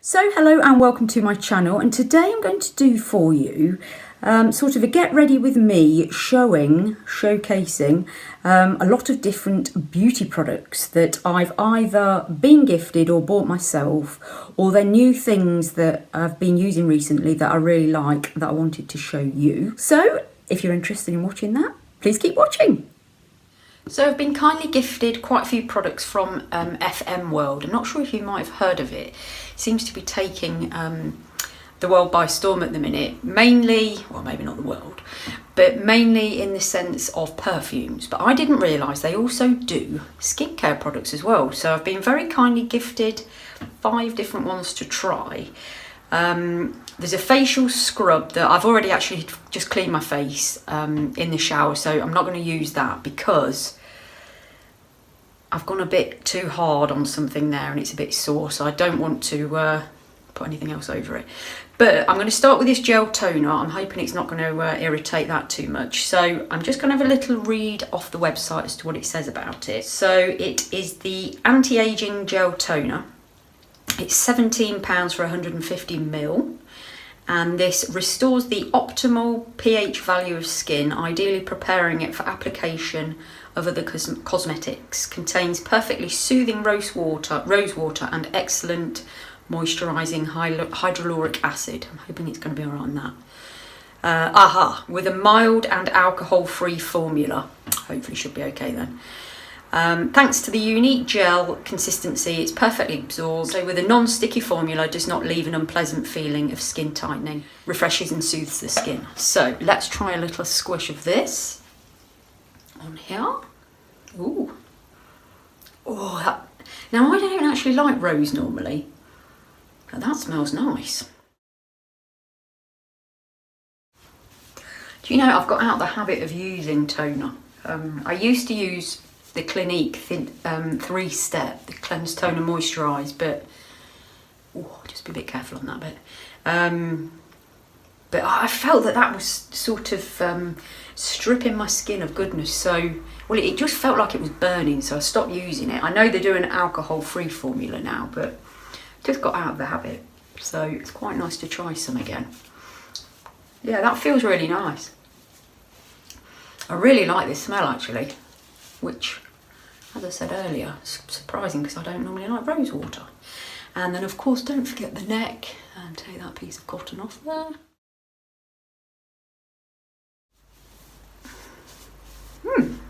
So hello and welcome to my channel, and today I'm going to do for you sort of a get ready with me showcasing a lot of different beauty products that I've either been gifted or bought myself, or they're new things that I've been using recently that I really like that I wanted to show you. So if you're interested in watching that, please keep watching. So I've been kindly gifted quite a few products from FM World. I'm not sure if you might have heard of it. It seems to be taking the world by storm at the minute. Mainly, well, maybe not the world, but mainly in the sense of perfumes. But I didn't realise they also do skincare products as well. So I've been very kindly gifted 5 different ones to try. There's a facial scrub that I've already actually just cleaned my face in the shower, so I'm not going to use that because I've gone a bit too hard on something there and it's a bit sore, so I don't want to put anything else over it. But I'm going to start with this gel toner. I'm hoping it's not going to irritate that too much. So I'm just going to have a little read off the website as to what it says about it. So it is the anti-aging gel toner. It's £17 for 150ml, and this restores the optimal pH value of skin, ideally preparing it for application of other cosmetics. Contains perfectly soothing rose water and excellent moisturising hyaluronic acid. I'm hoping it's going to be alright on that. With a mild and alcohol-free formula. Hopefully should be okay then. Thanks to the unique gel consistency, it's perfectly absorbed. So with a non-sticky formula, does not leave an unpleasant feeling of skin tightening. Refreshes and soothes the skin. So let's try a little squish of this on here. Ooh. Oh, now I don't actually like rose normally, but that smells nice. Do you know, I've got out the habit of using toner. I used to use the Clinique 3-step, the cleanse, toner, moisturise, but just be a bit careful on that bit. But I felt that was sort of stripping my skin of goodness. So, well, it just felt like it was burning, so I stopped using it. I know they're doing an alcohol-free formula now, but just got out of the habit. So it's quite nice to try some again. Yeah, that feels really nice. I really like this smell actually, which, as I said earlier, is surprising because I don't normally like rose water. And then of course don't forget the neck, and take that piece of cotton off there.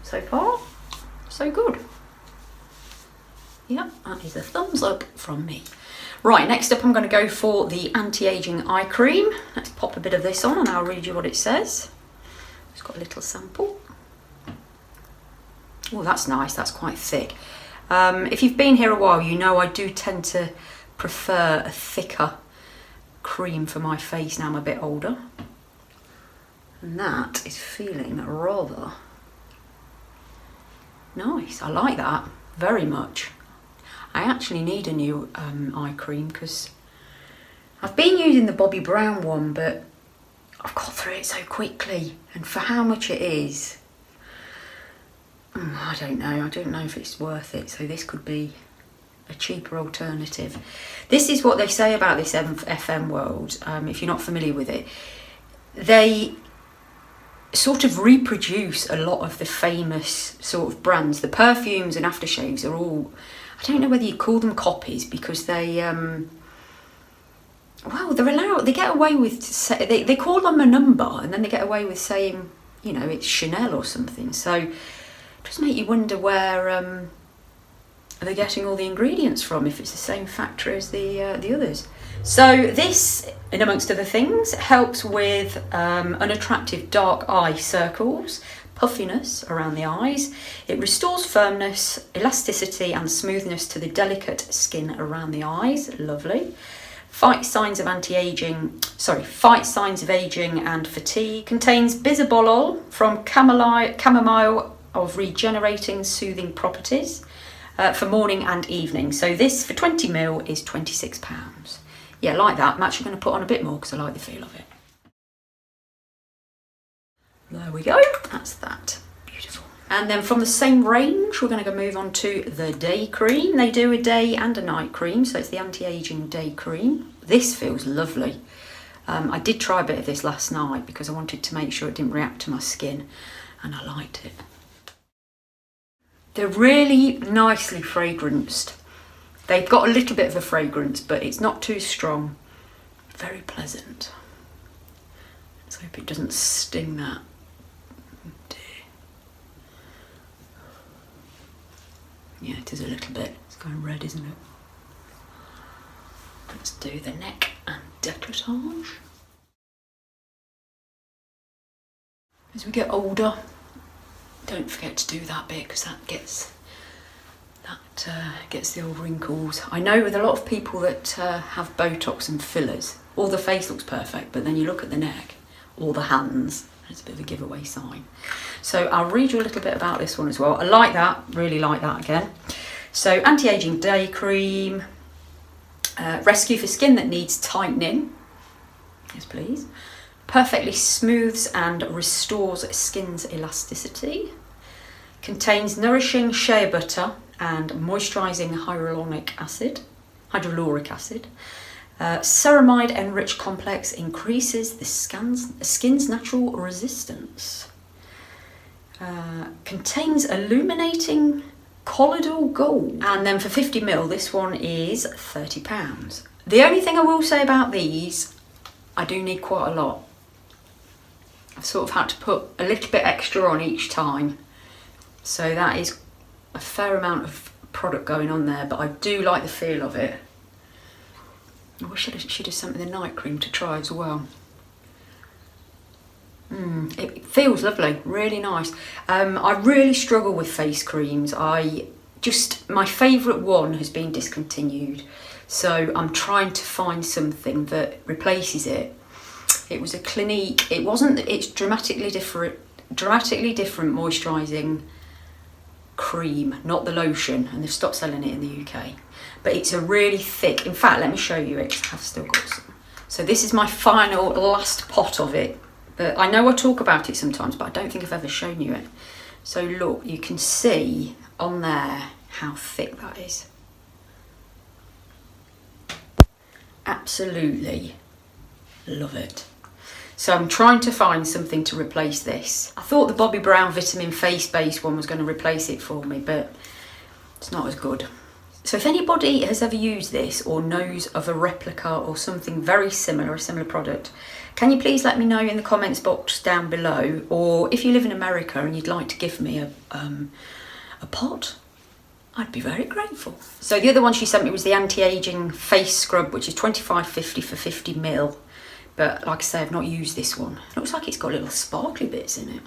So far, so good. Yep, that is a thumbs up from me. Right, next up I'm going to go for the anti-aging eye cream. Let's pop a bit of this on and I'll read you what it says. It's got a little sample. Oh, that's nice, that's quite thick. If you've been here a while, you know I do tend to prefer a thicker cream for my face now I'm a bit older. And that is feeling rather nice. I like that very much. I actually need a new eye cream because I've been using the Bobbi Brown one, but I've got through it so quickly, and for how much it is, I don't know if it's worth it. So this could be a cheaper alternative. This is what they say about this FM World. If you're not familiar with it, they sort of reproduce a lot of the famous sort of brands. The perfumes and aftershaves are all, I don't know whether you call them copies, because they well, they get away with, they call them a number and then they get away with saying, you know, it's Chanel or something. So it does make you wonder where are they getting all the ingredients from, if it's the same factory as the others. So this, in amongst other things, helps with unattractive dark eye circles, puffiness around the eyes. It restores firmness, elasticity and smoothness to the delicate skin around the eyes. Lovely. Fights signs of aging and fatigue. Contains bisabolol from chamomile of regenerating, soothing properties for morning and evening. So this for 20ml is £26. Yeah, like that. I'm actually going to put on a bit more because I like the feel of it. There we go. That's that. Beautiful. And then from the same range, we're going to go move on to the day cream. They do a day and a night cream, so it's the anti-aging day cream. This feels lovely. I did try a bit of this last night because I wanted to make sure it didn't react to my skin, and I liked it. They're really nicely fragranced. They've got a little bit of a fragrance, but it's not too strong. Very pleasant. Let's hope it doesn't sting that. Yeah, it is a little bit. It's going red, isn't it? Let's do the neck and décolletage. As we get older, don't forget to do that bit because that gets the old wrinkles. I know with a lot of people that have Botox and fillers, all the face looks perfect, but then you look at the neck or the hands, it's a bit of a giveaway sign. So I'll read you a little bit about this one as well. I like that, really like that again. So anti-aging day cream, rescue for skin that needs tightening. Yes, please. Perfectly smooths and restores skin's elasticity. Contains nourishing shea butter and moisturising hyaluronic acid. Ceramide enriched complex increases the skin's natural resistance. Contains illuminating colloidal gold. And then for 50ml, this one is £30. The only thing I will say about these, I do need quite a lot. I've sort of had to put a little bit extra on each time. So that is a fair amount of product going on there, but I do like the feel of it. I wish she'd have sent me the night cream to try as well. It feels lovely, really nice. I really struggle with face creams. My favourite one has been discontinued. So I'm trying to find something that replaces it. It was a Clinique, it's dramatically different moisturising cream, not the lotion, and they've stopped selling it in the UK. But it's a really thick, in fact, let me show you it, I've still got some. So this is my last pot of it. But I know I talk about it sometimes, but I don't think I've ever shown you it. So look, you can see on there how thick that is. Absolutely love it. So I'm trying to find something to replace this. I thought the Bobbi Brown Vitamin Face Base one was going to replace it for me, but it's not as good. So if anybody has ever used this or knows of a replica or something very similar, a similar product, can you please let me know in the comments box down below, or if you live in America and you'd like to give me a pot, I'd be very grateful. So the other one she sent me was the anti-aging face scrub, which is $25.50 for 50ml. But like I say, I've not used this one. It looks like it's got little sparkly bits in it.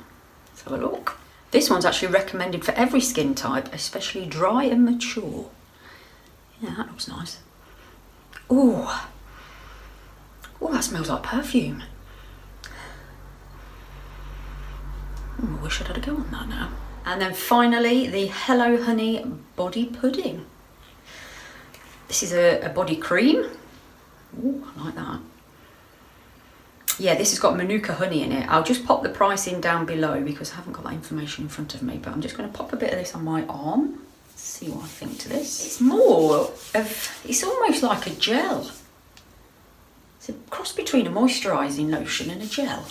Let's have a look. This one's actually recommended for every skin type, especially dry and mature. Yeah, that looks nice. Oh, that smells like perfume. I wish I'd had a go on that now. And then finally, the Hello Honey Body Pudding. This is a body cream. Oh, I like that. Yeah, this has got Manuka honey in it. I'll just pop the price in down below because I haven't got that information in front of me, but I'm just going to pop a bit of this on my arm. See what I think to this. It's it's almost like a gel. It's a cross between a moisturising lotion and a gel.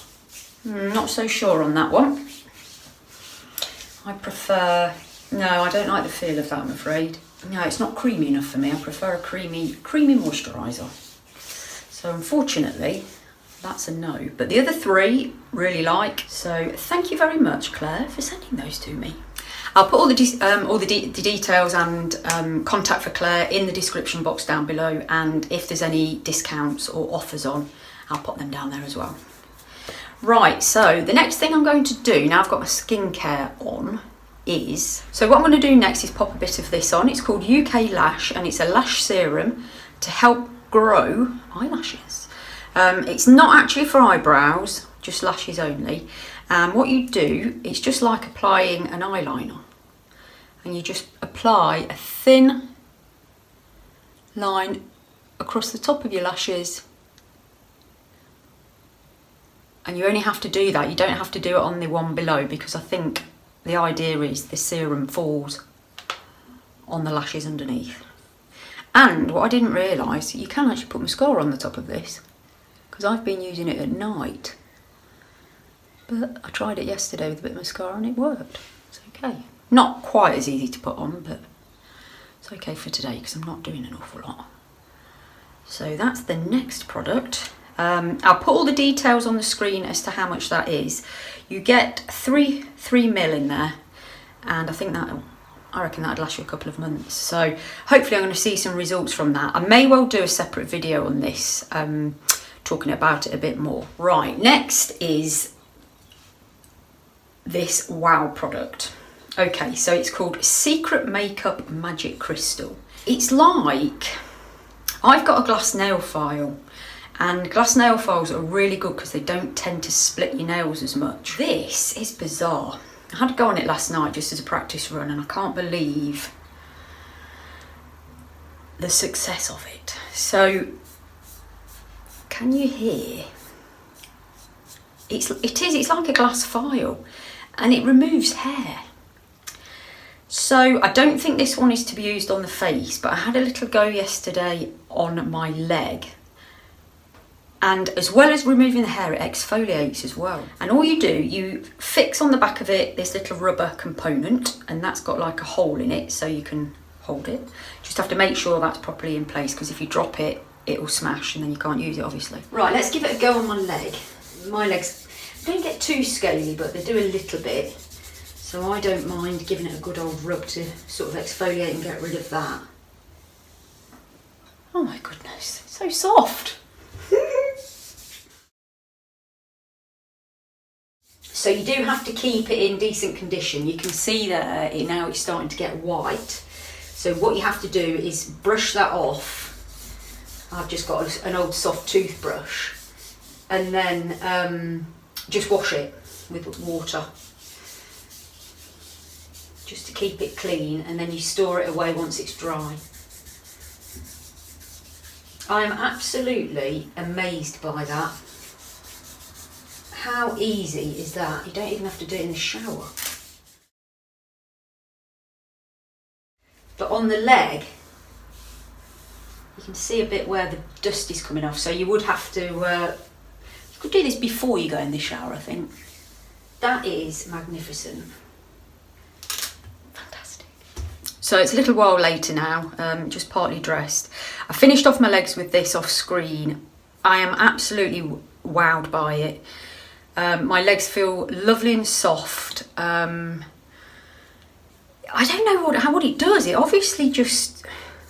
Not so sure on that one. I don't like the feel of that, I'm afraid. No, it's not creamy enough for me. I prefer a creamy moisturiser. So unfortunately, that's a no. But the other three, really like. So thank you very much, Claire, for sending those to me. I'll put all the details and contact for Claire in the description box down below, and if there's any discounts or offers on, I'll put them down there as well. Right, so the next thing I'm going to do, now I've got my skincare on, so what I'm going to do next is pop a bit of this on. It's called UK Lash, and it's a lash serum to help grow eyelashes. It's not actually for eyebrows, just lashes only. What you do, it's just like applying an eyeliner, and you just apply a thin line across the top of your lashes, and you only have to do that. You don't have to do it on the one below, because I think the idea is the serum falls on the lashes underneath. And what I didn't realise, you can actually put mascara on the top of this, because I've been using it at night. But I tried it yesterday with a bit of mascara and it worked. It's okay. Not quite as easy to put on, but it's okay for today because I'm not doing an awful lot. So that's the next product. I'll put all the details on the screen as to how much that is. You get 3 ml in there, and I reckon that'd last you a couple of months. So hopefully I'm going to see some results from that. I may well do a separate video on this, talking about it a bit more. Right, next is this wow product. Okay, so it's called Secret Makeup Magic Crystal. It's like, I've got a glass nail file, and glass nail files are really good because they don't tend to split your nails as much. This is bizarre. I had to go on it last night just as a practice run, and I can't believe the success of it. So, can you hear? It's like a glass file, and it removes hair. So I don't think this one is to be used on the face, but I had a little go yesterday on my leg. And as well as removing the hair, it exfoliates as well. And all you do, you fix on the back of it this little rubber component, and that's got like a hole in it so you can hold it. Just have to make sure that's properly in place, because if you drop it, it will smash and then you can't use it, obviously. Right, let's give it a go on my leg. My legs don't get too scaly, but they do a little bit. So I don't mind giving it a good old rub to sort of exfoliate and get rid of that. Oh my goodness, it's so soft. So you do have to keep it in decent condition. You can see there, now it's starting to get white. So what you have to do is brush that off. I've just got an old soft toothbrush. And then just wash it with water. Just to keep it clean, and then you store it away once it's dry. I am absolutely amazed by that. How easy is that? You don't even have to do it in the shower. But on the leg, you can see a bit where the dust is coming off, so you would have to, you could do this before you go in the shower, I think. That is magnificent. Fantastic. So it's a little while later now, just partly dressed. I finished off my legs with this off screen. I am absolutely wowed by it. My legs feel lovely and soft. I don't know what it does. It obviously just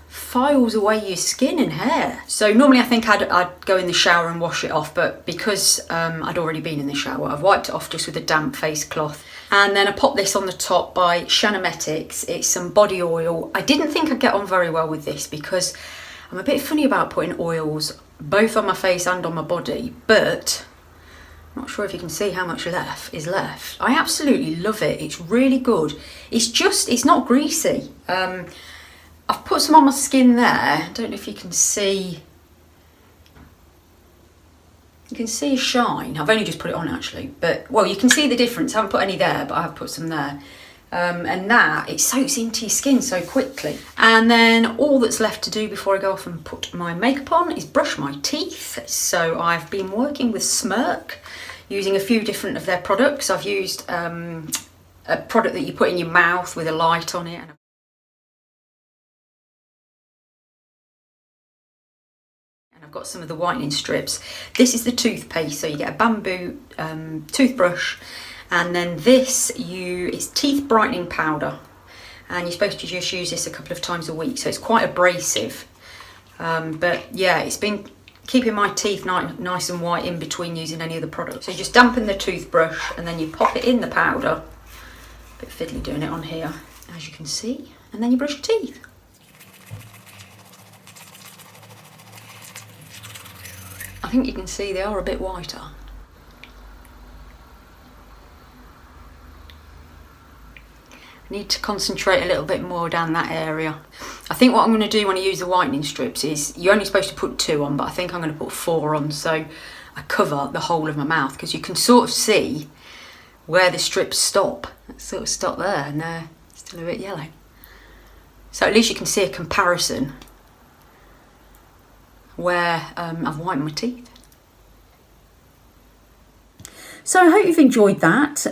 files away your skin and hair. So normally I think I'd go in the shower and wash it off, but because I'd already been in the shower, I've wiped it off just with a damp face cloth. And then I popped this on the top by ShaNaMetics. It's some body oil. I didn't think I'd get on very well with this because I'm a bit funny about putting oils both on my face and on my body, but I'm not sure if you can see how much is left. I absolutely love it. It's really good. It's not greasy. I've put some on my skin there. I don't know if you can see. You can see a shine. I've only just put it on actually, but well, you can see the difference. I haven't put any there, but I have put some there. And that, it soaks into your skin so quickly. And then all that's left to do before I go off and put my makeup on is brush my teeth. So I've been working with Smirk, using a few different of their products. I've used a product that you put in your mouth with a light on it. And I've got some of the whitening strips. This is the toothpaste, so you get a bamboo toothbrush, and then this, it's teeth brightening powder, and you're supposed to just use this a couple of times a week, so it's quite abrasive. But yeah, it's been keeping my teeth nice and white in between using any of the products. So you just dampen the toothbrush and then you pop it in the powder. A bit fiddly doing it on here, as you can see, and then you brush your teeth. I think you can see they are a bit whiter. I need to concentrate a little bit more down that area. I think what I'm going to do when I use the whitening strips is, you're only supposed to put 2 on, but I think I'm going to put 4 on, so I cover the whole of my mouth, because you can sort of see where the strips stop. Let's sort of stop there, and still a bit yellow. So at least you can see a comparison where I've whitened my teeth. So I hope you've enjoyed that.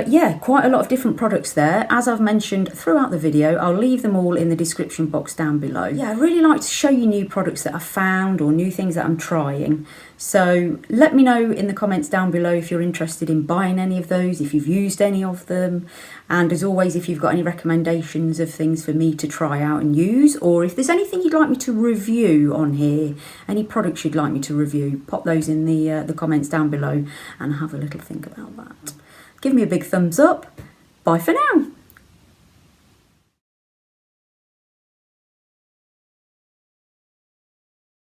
Yeah, quite a lot of different products there. As I've mentioned throughout the video, I'll leave them all in the description box down below. Yeah, I really like to show you new products that I've found or new things that I'm trying. So let me know in the comments down below if you're interested in buying any of those, if you've used any of them. And as always, if you've got any recommendations of things for me to try out and use, or if there's anything you'd like me to review on here, any products you'd like me to review, pop those in the comments down below and have a little think about that. Give me a big thumbs up. Bye for now.